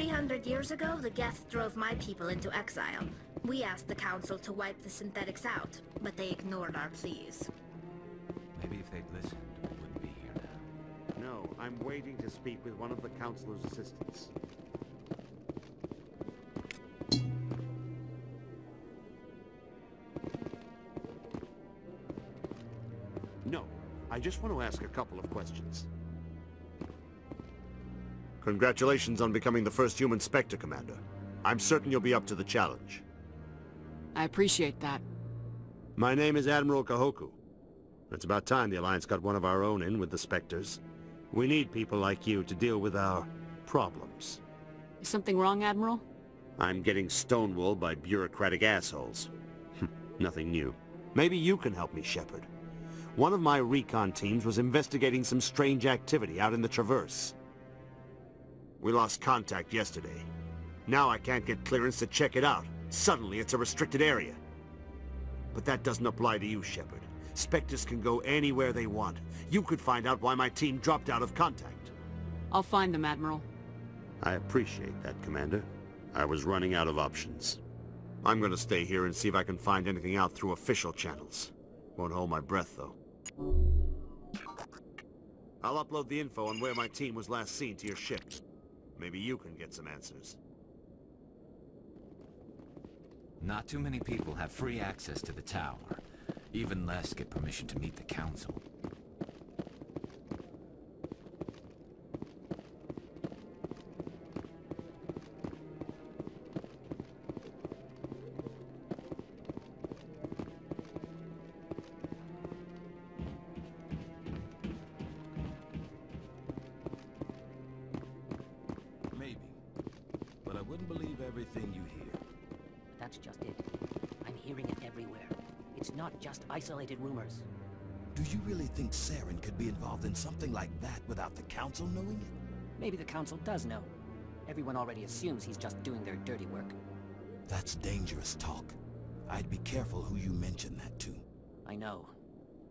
300 years ago, the Geth drove my people into exile. We asked the Council to wipe the synthetics out, but they ignored our pleas. Maybe if they'd listened, we wouldn't be here now. No, I'm waiting to speak with one of the Councilor's assistants. No, I just want to ask a couple of questions. Congratulations on becoming the first human Spectre, Commander. I'm certain you'll be up to the challenge. I appreciate that. My name is Admiral Kahoku. It's about time the Alliance got one of our own in with the Spectres. We need people like you to deal with our problems. Is something wrong, Admiral? I'm getting stonewalled by bureaucratic assholes. Nothing new. Maybe you can help me, Shepard. One of my recon teams was investigating some strange activity out in the Traverse. We lost contact yesterday. Now I can't get clearance to check it out. Suddenly it's a restricted area. But that doesn't apply to you, Shepard. Spectres can go anywhere they want. You could find out why my team dropped out of contact. I'll find them, Admiral. I appreciate that, Commander. I was running out of options. I'm gonna stay here and see if I can find anything out through official channels. Won't hold my breath, though. I'll upload the info on where my team was last seen to your ship. Maybe you can get some answers. Not too many people have free access to the tower. Even less get permission to meet the Council. Maybe. But I wouldn't believe everything you hear. That's just it. I'm hearing it everywhere. It's not just isolated rumors. Do you really think Saren could be involved in something like that without the Council knowing it? Maybe the Council does know. Everyone already assumes he's just doing their dirty work. That's dangerous talk. I'd be careful who you mention that to. I know.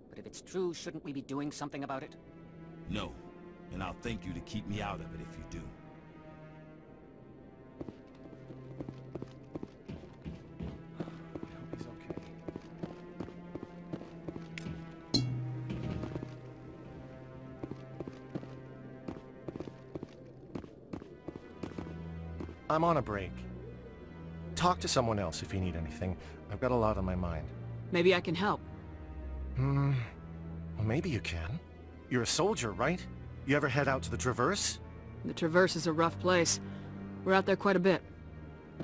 But if it's true, shouldn't we be doing something about it? No. And I'll thank you to keep me out of it if you do. He's okay. I'm on a break. Talk to someone else if you need anything. I've got a lot on my mind. Maybe I can help. Well, maybe you can. You're a soldier, right? You ever head out to the Traverse? The Traverse is a rough place. We're out there quite a bit.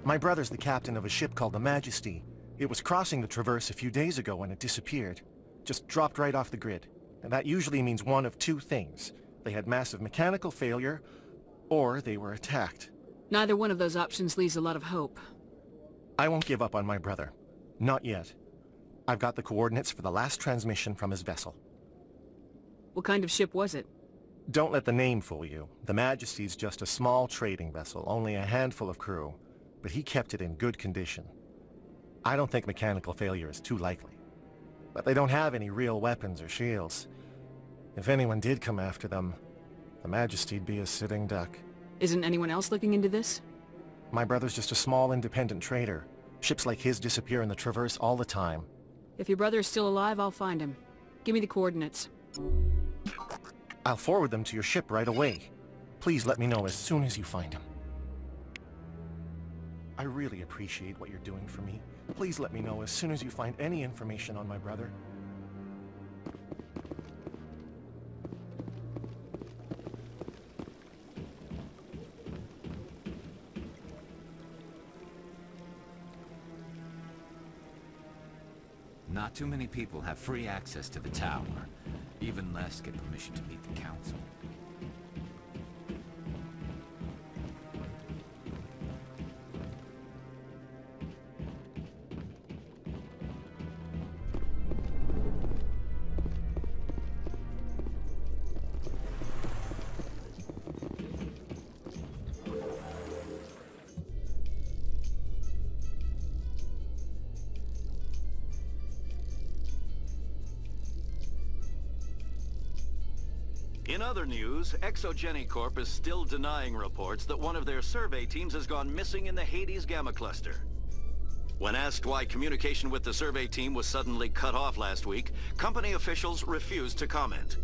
My brother's the captain of a ship called the Majesty. It was crossing the Traverse a few days ago when it disappeared. Just dropped right off the grid. And that usually means one of two things. They had massive mechanical failure, or they were attacked. Neither one of those options leaves a lot of hope. I won't give up on my brother. Not yet. I've got the coordinates for the last transmission from his vessel. What kind of ship was it? Don't let the name fool you. The Majesty's just a small trading vessel, only a handful of crew. But he kept it in good condition. I don't think mechanical failure is too likely. But they don't have any real weapons or shields. If anyone did come after them, the Majesty'd be a sitting duck. Isn't anyone else looking into this? My brother's just a small independent trader. Ships like his disappear in the Traverse all the time. If your brother is still alive, I'll find him. Give me the coordinates. I'll forward them to your ship right away. Please let me know as soon as you find him. I really appreciate what you're doing for me. Please let me know as soon as you find any information on my brother. Not too many people have free access to the tower. Even less get permission to meet the Council. In other news, Exogenicorp is still denying reports that one of their survey teams has gone missing in the Hades Gamma Cluster. When asked why communication with the survey team was suddenly cut off last week, company officials refused to comment.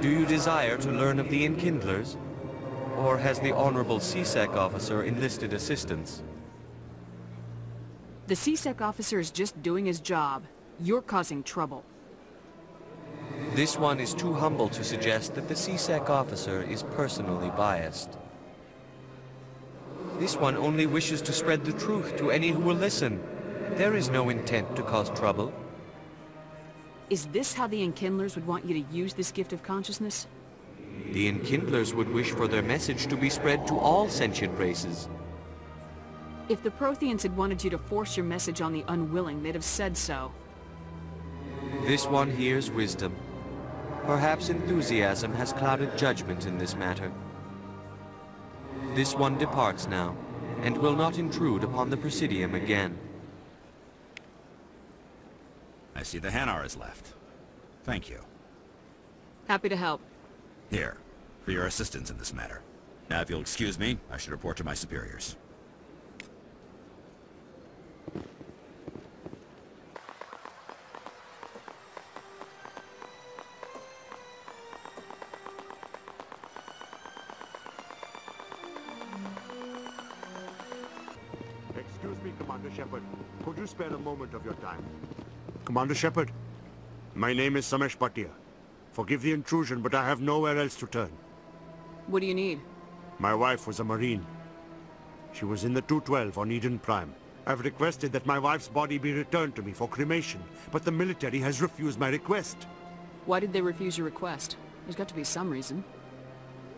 Do you desire to learn of the Enkindlers? Or has the Honorable CSEC officer enlisted assistance? The CSEC officer is just doing his job. You're causing trouble. This one is too humble to suggest that the CSEC officer is personally biased. This one only wishes to spread the truth to any who will listen. There is no intent to cause trouble. Is this how the Enkindlers would want you to use this gift of consciousness? The Enkindlers would wish for their message to be spread to all sentient races. If the Protheans had wanted you to force your message on the unwilling, they'd have said so. This one hears wisdom. Perhaps enthusiasm has clouded judgment in this matter. This one departs now, and will not intrude upon the Presidium again. I see the Hanar is left. Thank you. Happy to help. Here, for your assistance in this matter. Now, if you'll excuse me, I should report to my superiors. Excuse me, Commander Shepard. Could you spare a moment of your time? Commander Shepard, my name is Samesh Bhatia. Forgive the intrusion, but I have nowhere else to turn. What do you need? My wife was a Marine. She was in the 212 on Eden Prime. I've requested that my wife's body be returned to me for cremation, but the military has refused my request. Why did they refuse your request? There's got to be some reason.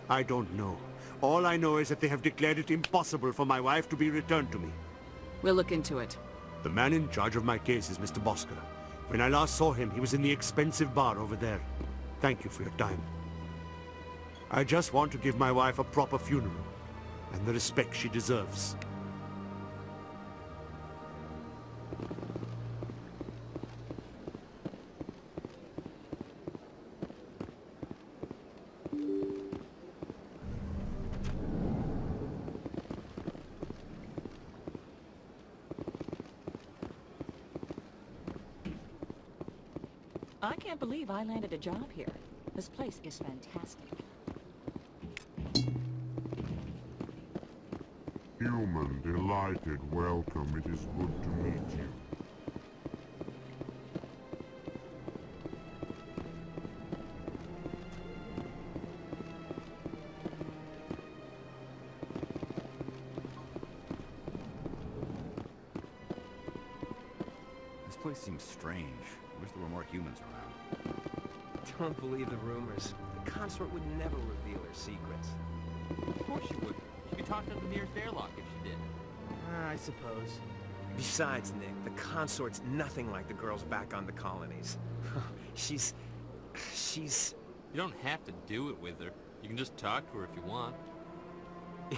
I don't know. All I know is that they have declared it impossible for my wife to be returned to me. We'll look into it. The man in charge of my case is Mr. Bosker. When I last saw him, he was in the expensive bar over there. Thank you for your time. I just want to give my wife a proper funeral, and the respect she deserves. I can't believe I landed a job here. This place is fantastic. Human, delighted, welcome. It is good to meet you. This place seems strange. I wish there were more humans around. Don't believe the rumors. The consort would never reveal her secrets. Of course she would. She could talk to the nearest airlock if she did. I suppose. Besides, Nick, the consort's nothing like the girls back on the colonies. She's... You don't have to do it with her. You can just talk to her if you want.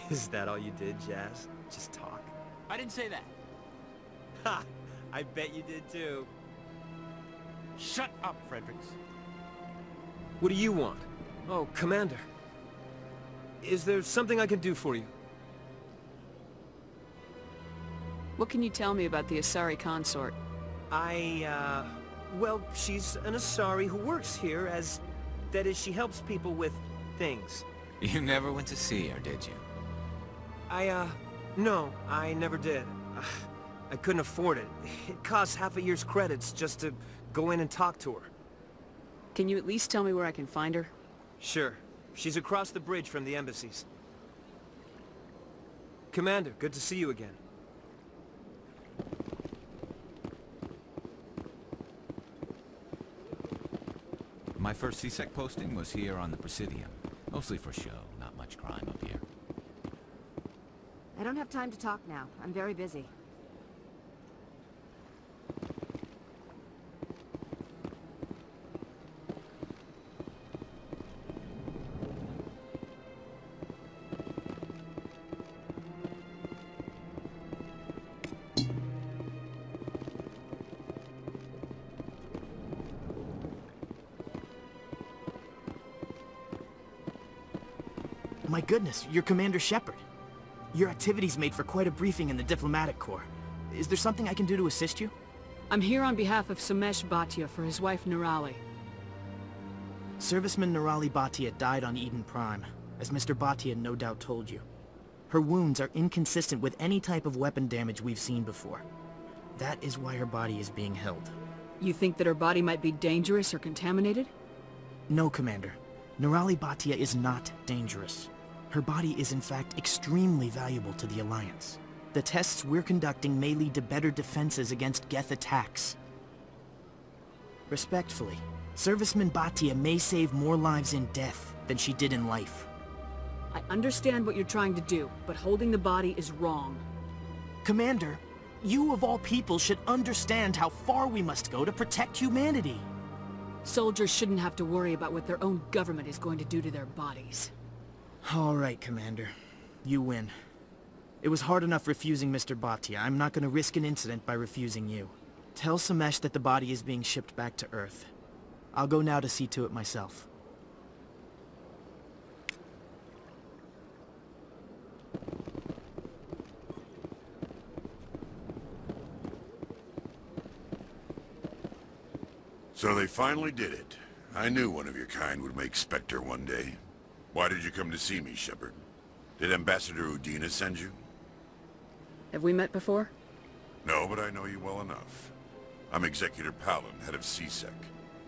Is that all you did, Jazz? Just talk? I didn't say that. Ha! I bet you did too. Shut up, Fredericks. What do you want? Oh, Commander. Is there something I can do for you? What can you tell me about the Asari consort? Well, she's an Asari who works here as... That is, she helps people with things. You never went to see her, did you? No, I never did. I couldn't afford it. It costs half a year's credits just to go in and talk to her. Can you at least tell me where I can find her? Sure. She's across the bridge from the embassies. Commander, good to see you again. My first CSEC posting was here on the Presidium. Mostly for show, not much crime up here. I don't have time to talk now. I'm very busy. My goodness, you're Commander Shepard. Your activities made for quite a briefing in the Diplomatic Corps. Is there something I can do to assist you? I'm here on behalf of Samesh Bhatia for his wife Nirali. Serviceman Nirali Bhatia died on Eden Prime, as Mr. Bhatia no doubt told you. Her wounds are inconsistent with any type of weapon damage we've seen before. That is why her body is being held. You think that her body might be dangerous or contaminated? No, Commander. Nirali Bhatia is not dangerous. Her body is in fact extremely valuable to the Alliance. The tests we're conducting may lead to better defenses against Geth attacks. Respectfully, Serviceman Bhatia may save more lives in death than she did in life. I understand what you're trying to do, but holding the body is wrong. Commander, you of all people should understand how far we must go to protect humanity. Soldiers shouldn't have to worry about what their own government is going to do to their bodies. All right, Commander. You win. It was hard enough refusing Mr. Bhatia. I'm not going to risk an incident by refusing you. Tell Samesh that the body is being shipped back to Earth. I'll go now to see to it myself. So they finally did it. I knew one of your kind would make Spectre one day. Why did you come to see me, Shepard? Did Ambassador Udina send you? Have we met before? No, but I know you well enough. I'm Executor Palin, head of CSEC.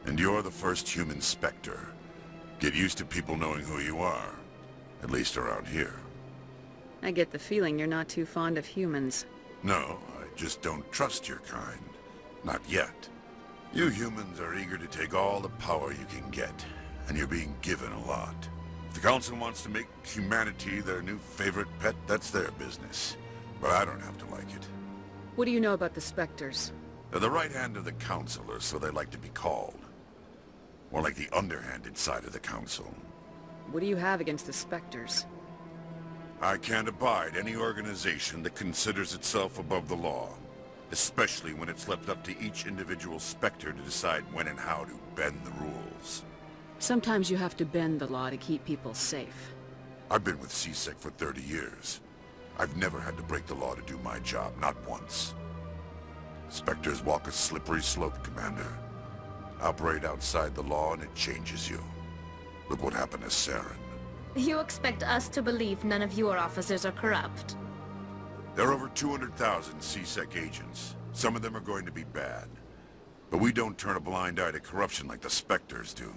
And you're the first human Spectre. Get used to people knowing who you are. At least around here. I get the feeling you're not too fond of humans. No, I just don't trust your kind. Not yet. You humans are eager to take all the power you can get, and you're being given a lot. If the Council wants to make humanity their new favorite pet, that's their business. But I don't have to like it. What do you know about the Spectres? They're the right hand of the Council, or so they like to be called. More like the underhanded side of the Council. What do you have against the Spectres? I can't abide any organization that considers itself above the law. Especially when it's left up to each individual Spectre to decide when and how to bend the rules. Sometimes you have to bend the law to keep people safe. I've been with CSEC for 30 years. I've never had to break the law to do my job, not once. Spectres walk a slippery slope, Commander. Operate outside the law and it changes you. Look what happened to Saren. You expect us to believe none of your officers are corrupt? There are over 200,000 CSEC agents. Some of them are going to be bad. But we don't turn a blind eye to corruption like the Spectres do.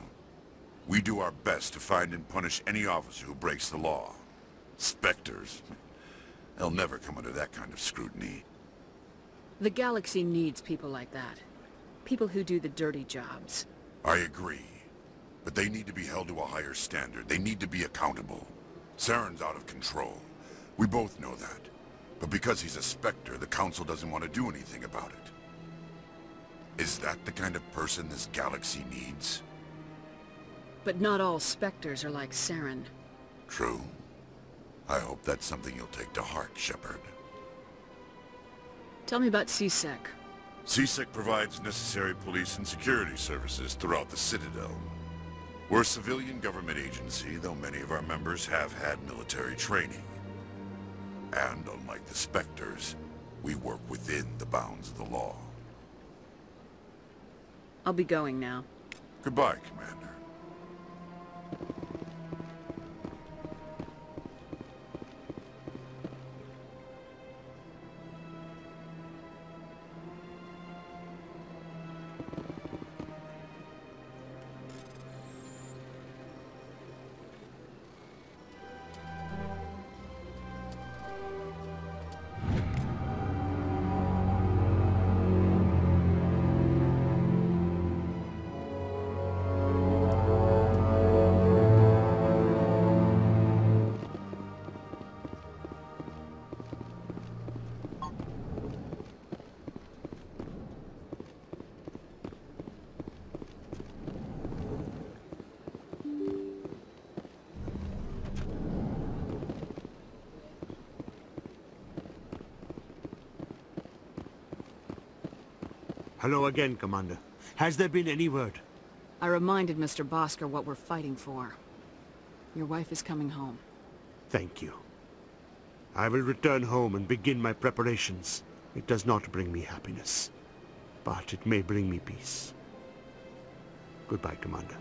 We do our best to find and punish any officer who breaks the law. Spectres? They'll never come under that kind of scrutiny. The galaxy needs people like that. People who do the dirty jobs. I agree. But they need to be held to a higher standard. They need to be accountable. Saren's out of control. We both know that. But because he's a Spectre, the Council doesn't want to do anything about it. Is that the kind of person this galaxy needs? But not all Spectres are like Saren. True. I hope that's something you'll take to heart, Shepard. Tell me about CSEC. CSEC provides necessary police and security services throughout the Citadel. We're a civilian government agency, though many of our members have had military training. And unlike the Spectres, we work within the bounds of the law. I'll be going now. Goodbye, Commander. Hello again, Commander. Has there been any word? I reminded Mr. Bosker what we're fighting for. Your wife is coming home. Thank you. I will return home and begin my preparations. It does not bring me happiness, but it may bring me peace. Goodbye, Commander.